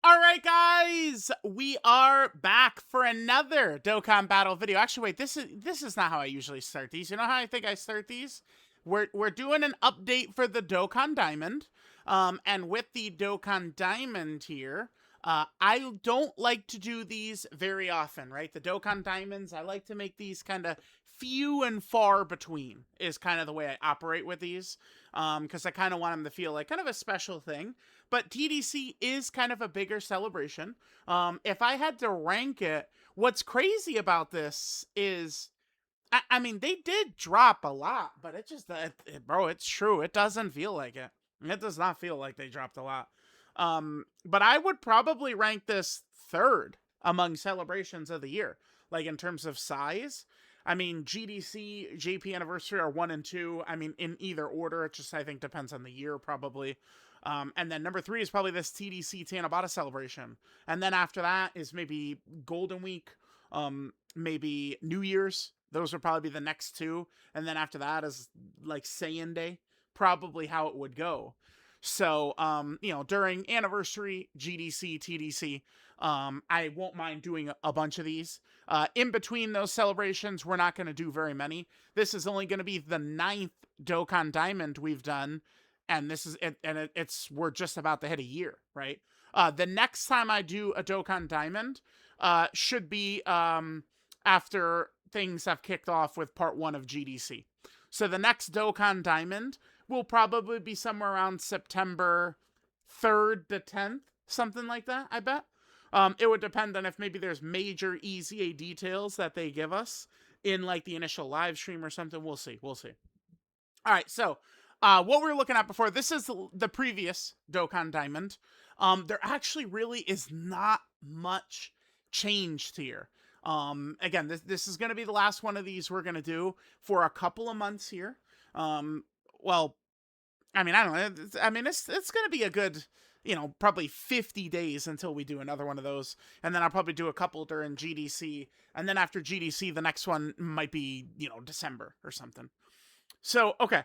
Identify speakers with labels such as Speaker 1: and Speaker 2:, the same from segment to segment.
Speaker 1: All right, guys, we are back for another Dokkan battle video. Actually, wait, this is not how I usually start these. You know how I think I start these? We're doing an update for the Dokkan Diamond, and with the Dokkan Diamond here, I don't like to do these very often, right? The Dokkan Diamonds, I like to make these kind of few and far between. Is kind of the way I operate with these, because I kind of want them to feel like kind of a special thing. But TDC is kind of a bigger celebration. If I had to rank it, what's crazy about this is, I mean, they did drop a lot, but it just, bro, it's true. It doesn't feel like it. It does not feel like they dropped a lot. But I would probably rank this third among celebrations of the year, like in terms of size. I mean, GDC, JP Anniversary are 1 and 2. I mean, in either order. It just, I think, depends on the year, probably. And then number 3 is probably this TDC Tanabata celebration. And then after that is maybe Golden Week, maybe New Year's. Those would probably be the next two. And then after that is like Saiyan Day, probably how it would go. So, during anniversary, GDC, TDC, I won't mind doing a bunch of these. In between those celebrations, we're not going to do very many. This is only going to be the 9th Dokkan Diamond we've done. And this is it, and we're just about to hit a year, right? The next time I do a Dokkan Diamond, should be after things have kicked off with part 1 of GDC. So the next Dokkan Diamond will probably be somewhere around September 3rd to 10th, something like that, I bet. It would depend on if maybe there's major EZA details that they give us in like the initial live stream or something. We'll see. All right, so what we were looking at before, this is the previous Dokkan Diamond. There actually really is not much changed here. Again, this is going to be the last one of these we're going to do for a couple of months here. Well, I mean, I don't know. I mean, it's going to be a good, probably 50 days until we do another one of those. And then I'll probably do a couple during GDC. And then after GDC, the next one might be, December or something. So, okay.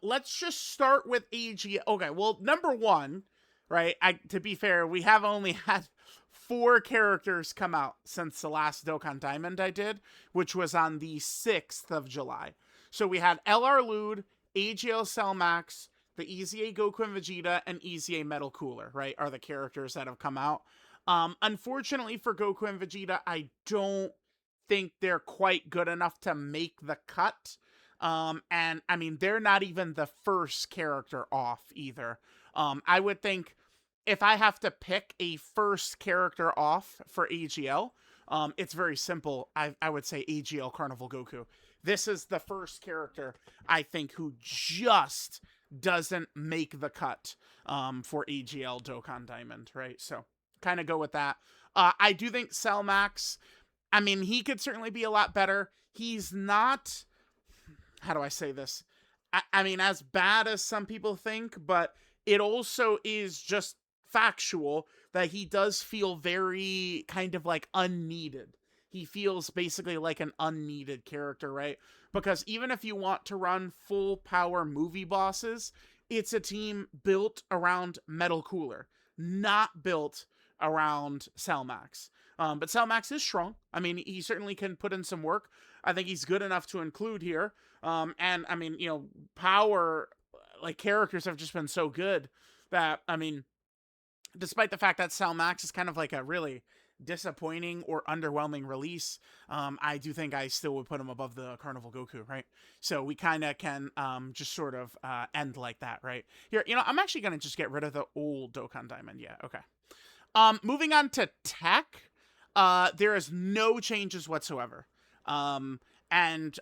Speaker 1: Let's just start with AG. Okay, well, number 1, right? To be fair, we have only had 4 characters come out since the last Dokkan Diamond I did, which was on the 6th of July. So we had LR Lude, AGL Cellmax, the EZA Goku and Vegeta, and EZA Metal Cooler, right, are the characters that have come out. Unfortunately for Goku and Vegeta, I don't think they're quite good enough to make the cut. And I mean, they're not even the first character off either. I would think if I have to pick a first character off for AGL, it's very simple. I would say AGL Carnival Goku. This is the first character, I think, who just doesn't make the cut for AGL Dokkan Diamond, right? So, kind of go with that. I do think Cellmax, I mean, he could certainly be a lot better. He's not, how do I say this? I mean, as bad as some people think, but it also is just factual that he does feel very kind of like unneeded. He feels basically like an unneeded character, right? Because even if you want to run full power movie bosses, it's a team built around Metal Cooler, not built around Cellmax. But Cellmax is strong. I mean, he certainly can put in some work. I think he's good enough to include here. And I mean, power, like, characters have just been so good that, I mean, despite the fact that Cellmax is kind of like a really disappointing or underwhelming release, I do think I still would put him above the Carnival Goku, right? So we kind of can just sort of end like that, right? Here, I'm actually going to just get rid of the old Dokkan Diamond. Yeah, okay. Moving on to tech, there is no changes whatsoever. And,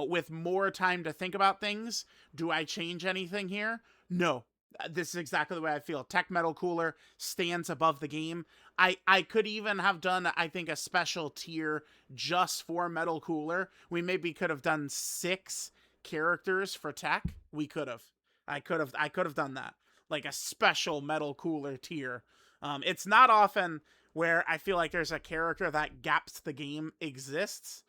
Speaker 1: with more time to think about things, do I change anything here? No. This is exactly the way I feel. Tech Metal Cooler stands above the game. I could even have done, I think, a special tier just for Metal Cooler. We maybe could have done 6 characters for Tech. We could have. I could have done that. Like a special Metal Cooler tier. It's not often where I feel like there's a character that gaps the game exists.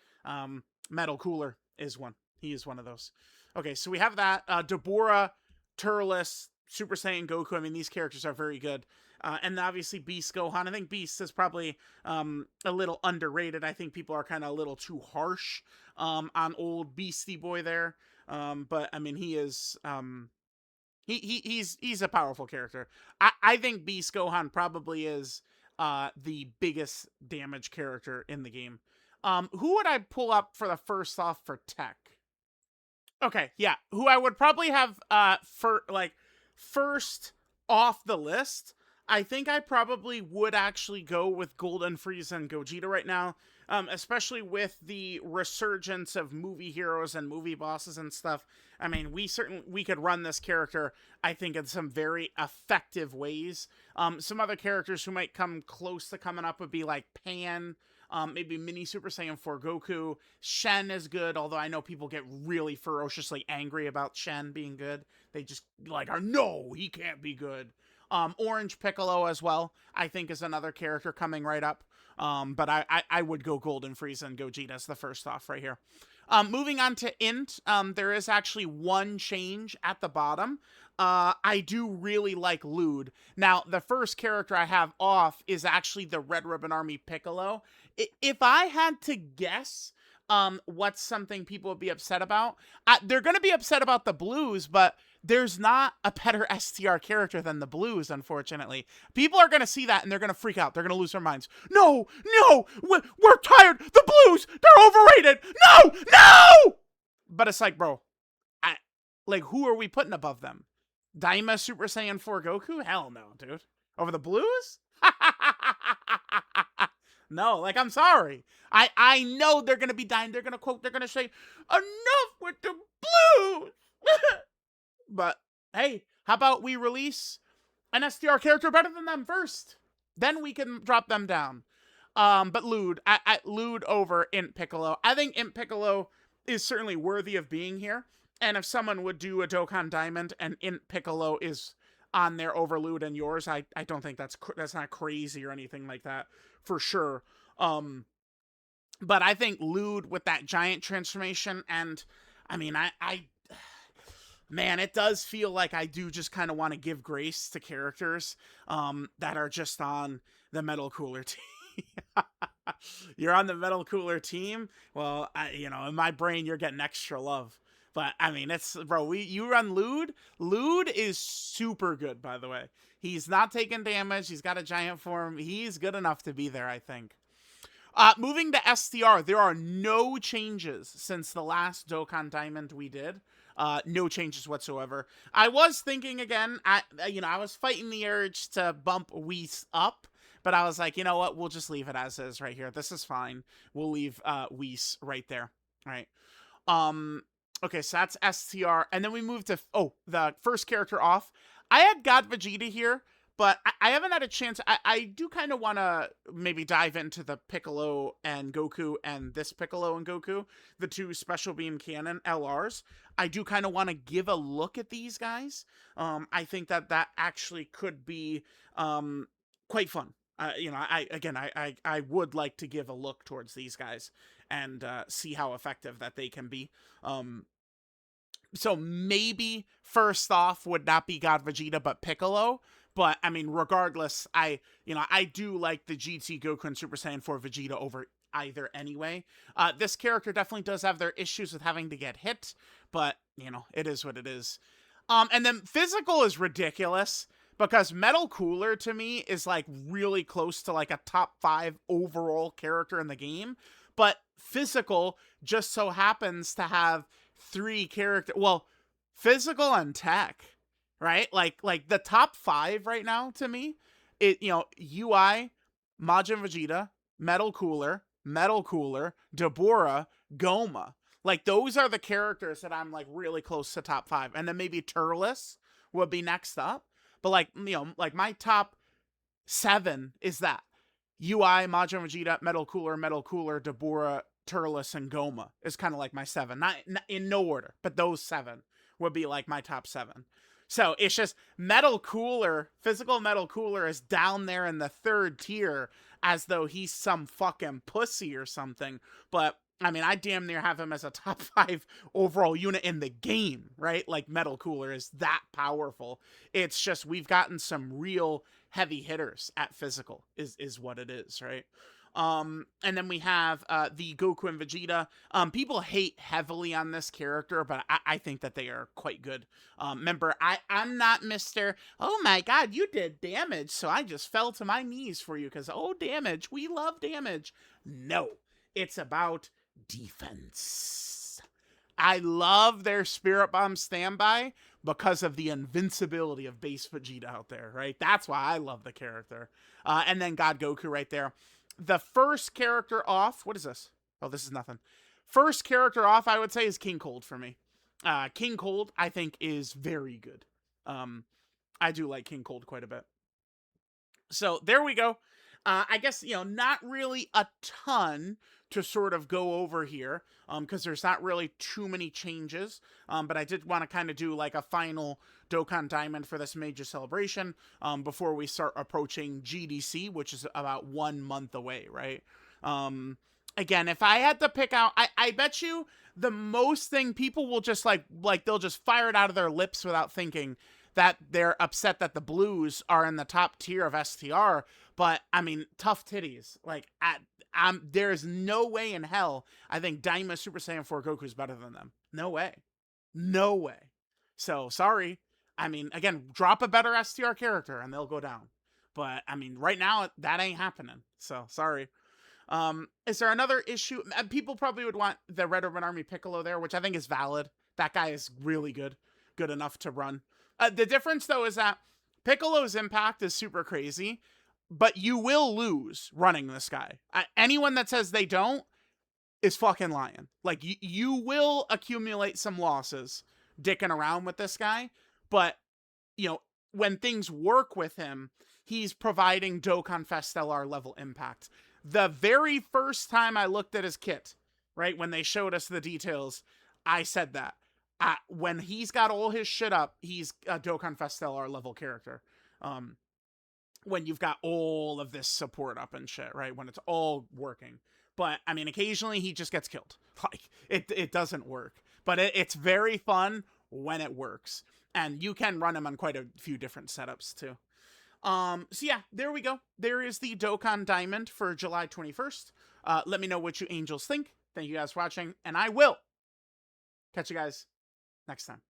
Speaker 1: Metal Cooler is one. He is one of those. Okay, so we have that. Deborah, Turles, Super Saiyan Goku. I mean, these characters are very good. And obviously Beast Gohan. I think Beast is probably a little underrated. I think people are kind of a little too harsh on old Beastie Boy there. But I mean, he is he's a powerful character. I think Beast Gohan probably is the biggest damage character in the game. Who would I pull up for the first off for tech? Okay, yeah, who I would probably have for like first off the list. I think I probably would actually go with Golden Frieza and Gogeta right now, especially with the resurgence of movie heroes and movie bosses and stuff. I mean, we could run this character, I think, in some very effective ways. Some other characters who might come close to coming up would be like Pan, maybe Mini Super Saiyan 4 Goku. Shen is good, although I know people get really ferociously angry about Shen being good. They just like are, no, he can't be good. Orange Piccolo as well, I think, is another character coming right up. But I would go Golden Frieza and Gogeta as the first off right here. Moving on to Int, there is actually one change at the bottom. I do really like Lude. Now, the first character I have off is actually the Red Ribbon Army Piccolo. If I had to guess what's something people would be upset about, they're going to be upset about the Blues, but there's not a better STR character than the Blues, unfortunately. People are going to see that and they're going to freak out. They're going to lose their minds. No, we're tired. The Blues, they're overrated. No! But it's like, bro, who are we putting above them? Daima Super Saiyan 4 Goku? Hell no, dude. Over the Blues? No, like, I'm sorry. I know they're going to be dying. They're going to quote, they're going to say, enough with the Blues. But, hey, how about we release an STR character better than them first? Then we can drop them down. But Lude, Lude over Int Piccolo. I think Int Piccolo is certainly worthy of being here. And if someone would do a Dokkan Diamond and Int Piccolo is on there over Lude and yours, I don't think that's not crazy or anything like that, for sure. But I think Lude with that giant transformation, and I mean, man, it does feel like I do just kind of want to give grace to characters that are just on the Metal Cooler team. You're on the Metal Cooler team? Well, in my brain, you're getting extra love. But, I mean, you run Lude. Lude is super good, by the way. He's not taking damage. He's got a giant form. He's good enough to be there, I think. Moving to STR, there are no changes since the last Dokkan Diamond we did. No changes whatsoever. I was thinking again, I was fighting the urge to bump Whis up, but I was like, you know what? We'll just leave it as is right here. This is fine. We'll leave Whis right there. All right. Okay, so that's STR. And then we move to, the first character off. I had God Vegeta here, but I haven't had a chance. I do kind of want to maybe dive into the Piccolo and Goku and this Piccolo and Goku, the two Special Beam Cannon LRs. I do kind of want to give a look at these guys. I think that actually could be quite fun. I would like to give a look towards these guys and see how effective that they can be. So maybe first off would not be God Vegeta, but Piccolo. But I mean, regardless, I do like the GT Goku and Super Saiyan 4 Vegeta over either anyway. This character definitely does have their issues with having to get hit, but it is what it is. And then physical is ridiculous because Metal Cooler to me is like really close to like a top 5 overall character in the game, but physical just so happens to have 3 characters. Well, physical and tech, right? Like the top 5 right now to me, UI, Majin Vegeta, Metal Cooler, Deborah, Goma. Like those are the characters that I'm like really close to top 5. And then maybe Turles would be next up. But like my top 7 is that UI, Majin Vegeta, Metal Cooler, Deborah, Turles, and Goma is kind of like my 7. Not in no order, but those 7 would be like my top 7. So it's just Metal Cooler, physical Metal Cooler is down there in the 3rd tier as though he's some fucking pussy or something. But I mean, I damn near have him as a top 5 overall unit in the game, right? Like Metal Cooler is that powerful. It's just we've gotten some real heavy hitters at physical is what it is, right? And then we have the Goku and Vegeta. People hate heavily on this character, but I think that they are quite good. Remember, I'm not Mr. Oh my god, you did damage, so I just fell to my knees for you because, oh, damage. We love damage. No, it's about defense. I love their Spirit Bomb standby because of the invincibility of base Vegeta out there, right? That's why I love the character. And then God Goku right there. The first character off, what is this? Oh, this is nothing. First character off, I would say, is King Cold for me. King Cold, I think, is very good. I do like King Cold quite a bit. So there we go. I guess, not really a ton to sort of go over here because there's not really too many changes. But I did want to kind of do like a final Dokkan Diamond for this major celebration before we start approaching GDC, which is about 1 month away, right? Again, if I had to pick out, I bet you the most thing people will just like they'll just fire it out of their lips without thinking that they're upset that the blues are in the top tier of STR. But I mean, tough titties. Like, there's no way in hell I think Daima Super Saiyan 4 Goku is better than them. No way. No way. So, sorry. I mean, again, drop a better STR character and they'll go down. But, I mean, right now, that ain't happening. So, sorry. Is there another issue? People probably would want the Red Ribbon Army Piccolo there, which I think is valid. That guy is really good. Good enough to run. The difference, though, is that Piccolo's impact is super crazy, but you will lose running this guy. Anyone that says they don't is fucking lying. Like, you will accumulate some losses dicking around with this guy, but, when things work with him, he's providing Dokkan Fest LR level impact. The very first time I looked at his kit, right, when they showed us the details, I said that. When he's got all his shit up, he's a Dokkan Fest LR level character. When you've got all of this support up and shit, right? When it's all working. But, I mean, occasionally he just gets killed. Like, it doesn't work. But it's very fun when it works. And you can run him on quite a few different setups, too. So yeah, there we go. There is the Dokkan Diamond for July 21st. Let me know what you angels think. Thank you guys for watching, and I will catch you guys next time.